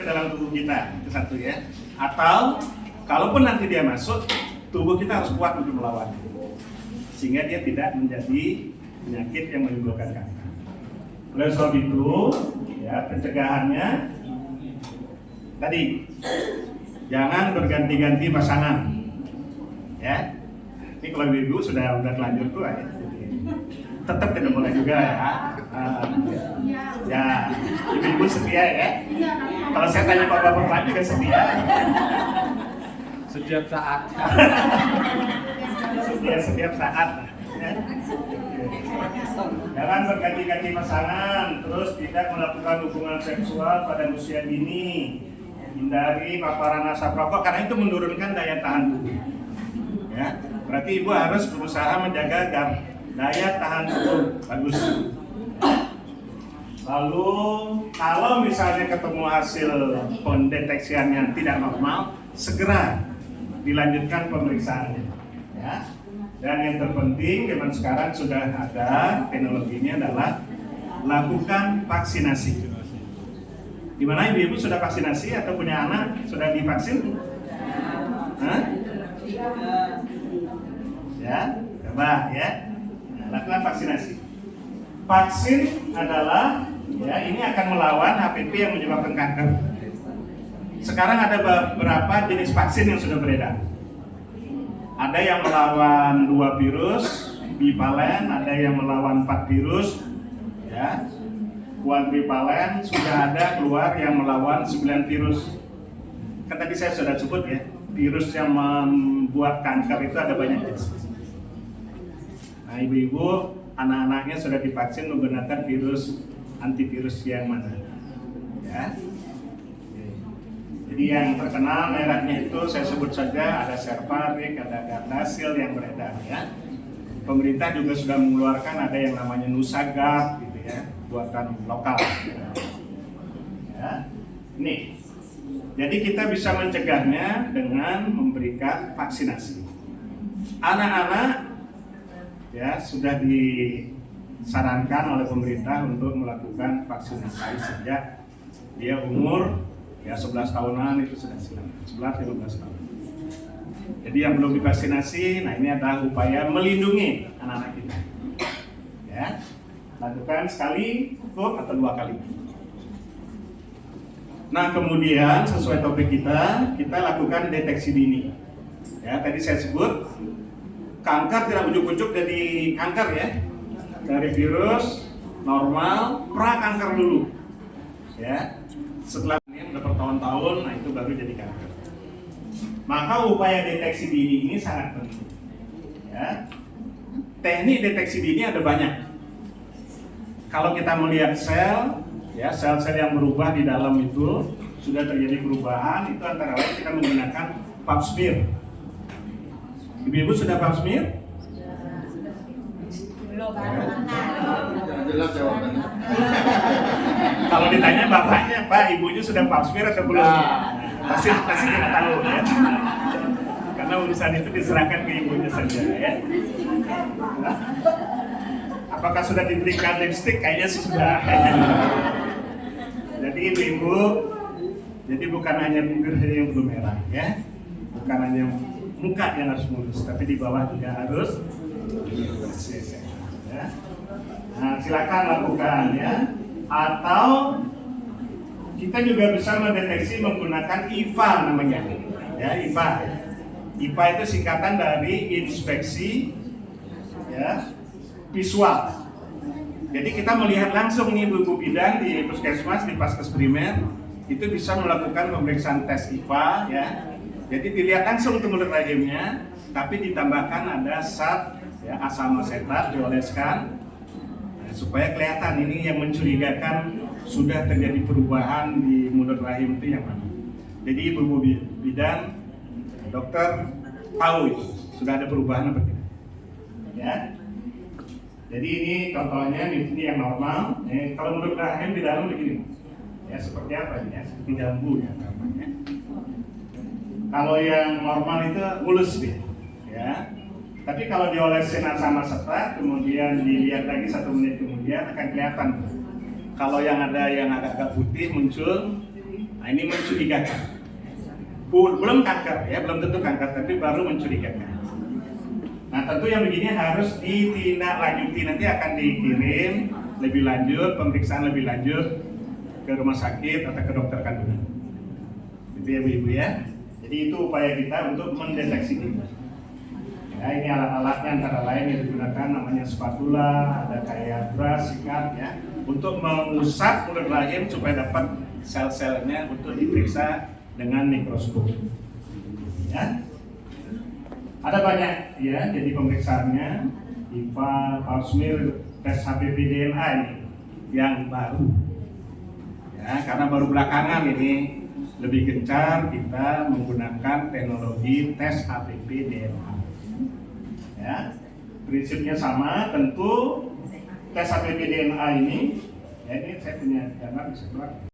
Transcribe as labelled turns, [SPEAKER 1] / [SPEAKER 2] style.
[SPEAKER 1] ke dalam tubuh kita, itu satu ya. Atau kalaupun nanti dia masuk, tubuh kita harus kuat untuk melawan, sehingga dia tidak menjadi penyakit yang menimbulkan kanker. Oleh sebab itu, ya pencegahannya tadi jangan berganti-ganti pasangan, ya. Ini kalau ibu sudah terlanjur tua ya, tetap tidak boleh juga ya. Ya, ibu setia ya. Kalau saya tanya bapak-bapak juga setia.
[SPEAKER 2] Setiap saat.
[SPEAKER 1] Setia setiap saat. Ya. Jangan berganti-ganti pasangan, terus tidak melakukan hubungan seksual pada usia dini. Hindari paparan asap rokok karena itu menurunkan daya tahan tubuh. Ya, berarti ibu harus berusaha menjaga daya tahan tubuh bagus. Lalu kalau misalnya ketemu hasil pendeteksian yang tidak normal, segera dilanjutkan pemeriksaannya. Ya. Dan yang terpenting zaman sekarang sudah ada teknologinya adalah lakukan vaksinasi. Di mana ibu-ibu sudah vaksinasi atau punya anak sudah divaksin? Hah? Ya, coba ya. Nah, lakukan vaksinasi. Vaksin adalah ya ini akan melawan HPV yang menyebabkan kanker. Sekarang ada beberapa jenis vaksin yang sudah beredar. Ada yang melawan 2 virus, bivalen, ada yang melawan 4 virus, ya. Quadrivalen sudah ada keluar yang melawan 9 virus. Kan tadi saya sudah sebut ya, virus yang membuat kanker itu ada banyak jenis. Nah, ibu-ibu, anak-anaknya sudah divaksin menggunakan virus antivirus yang mana? Ya. Jadi yang terkenal mereknya itu saya sebut saja ada Cervarix, ada Gardasil yang beredar ya. Pemerintah juga sudah mengeluarkan ada yang namanya Nusagard gitu ya, buatan lokal. Ya. Ini. Jadi kita bisa mencegahnya dengan memberikan vaksinasi. Anak-anak ya sudah disarankan oleh pemerintah untuk melakukan vaksinasi sejak dia umur ya 11 tahunan itu sudah silakan, 11-15 tahun. Jadi yang belum divaksinasi, nah ini adalah upaya melindungi anak-anak kita. Ya, lakukan sekali cukup atau 2 kali. Nah kemudian sesuai topik kita lakukan deteksi dini. Ya tadi saya sebut kanker tidak ujuk-ujuk jadi kanker ya. Dari virus normal pra-kanker dulu. Ya. Setelah ini udah bertahun-tahun, nah itu baru jadi kanker. Maka upaya deteksi dini ini sangat penting. Ya. Teknik deteksi dini ada banyak. Kalau kita melihat sel, ya sel-sel yang berubah di dalam itu sudah terjadi perubahan, itu antara lain kita menggunakan pap smear. Ibu-ibu sudah pap smear?
[SPEAKER 3] Belum.
[SPEAKER 2] Jelas jawabannya.
[SPEAKER 1] Kalau ditanya bapaknya, Pak, ibunya sudah pap smear atau belum? Pasti tidak tahu ya. Karena urusan itu diserahkan ke ibunya saja ya. Apakah sudah diberikan lipstick? Kayaknya sih sudah. Jadi ibu-ibu, jadi bukan hanya bibir yang belum merah ya, bukan hanya muka yang harus mulus, tapi di bawah juga harus bersih ya. Nah, silakan lakukan ya. Atau kita juga bisa mendeteksi menggunakan IVA namanya ya, IVA. IVA itu singkatan dari inspeksi ya visual. Jadi kita melihat langsung nih ibu bidan di puskesmas, di paskes primer itu bisa melakukan pemeriksaan tes IVA ya. Jadi dilihat langsung tuh mulut rahimnya, tapi ditambahkan ada zat ya asam asetat dioleskan nah, supaya kelihatan ini yang mencurigakan sudah terjadi perubahan di mulut rahim itu yang mana. Jadi ibu bidan, dokter tahu itu sudah ada perubahan apa tidak. Ya. Jadi ini contohnya ini yang normal. Kalau mulut rahim di dalam begini. Ya seperti apa ini ya? Seperti jambu ya namanya. Kalau yang normal itu mulus dia. Ya. Tapi kalau diolesin asam asetat, kemudian dilihat lagi 1 menit kemudian akan kelihatan. Kalau yang ada yang agak putih muncul, Nah, ini mencurigakan. Belum kanker ya, belum tentu kanker, tapi baru mencurigakan. Nah, tentu yang begini harus ditindaklanjuti, nanti akan dikirim lebih lanjut, pemeriksaan lebih lanjut ke rumah sakit atau ke dokter kandungan. Itu ya Bu Ibu ya. Jadi itu upaya kita untuk mendeteksi ini. Ya, ini alat-alatnya antara lain yang digunakan namanya spatula, ada kayak brush, sikat ya, untuk mengusap mulut rahim supaya dapat sel-selnya untuk diperiksa dengan mikroskop. Ya. Ada banyak ya, jadi pemeriksaannya IPA, pap smear, tes HPV DNA ini yang baru. Ya, karena baru belakangan ini lebih gencar kita menggunakan teknologi tes HPV DNA. Ya, prinsipnya sama, tentu tes HPV DNA ini, ya ini saya punya gambar bisa keluar.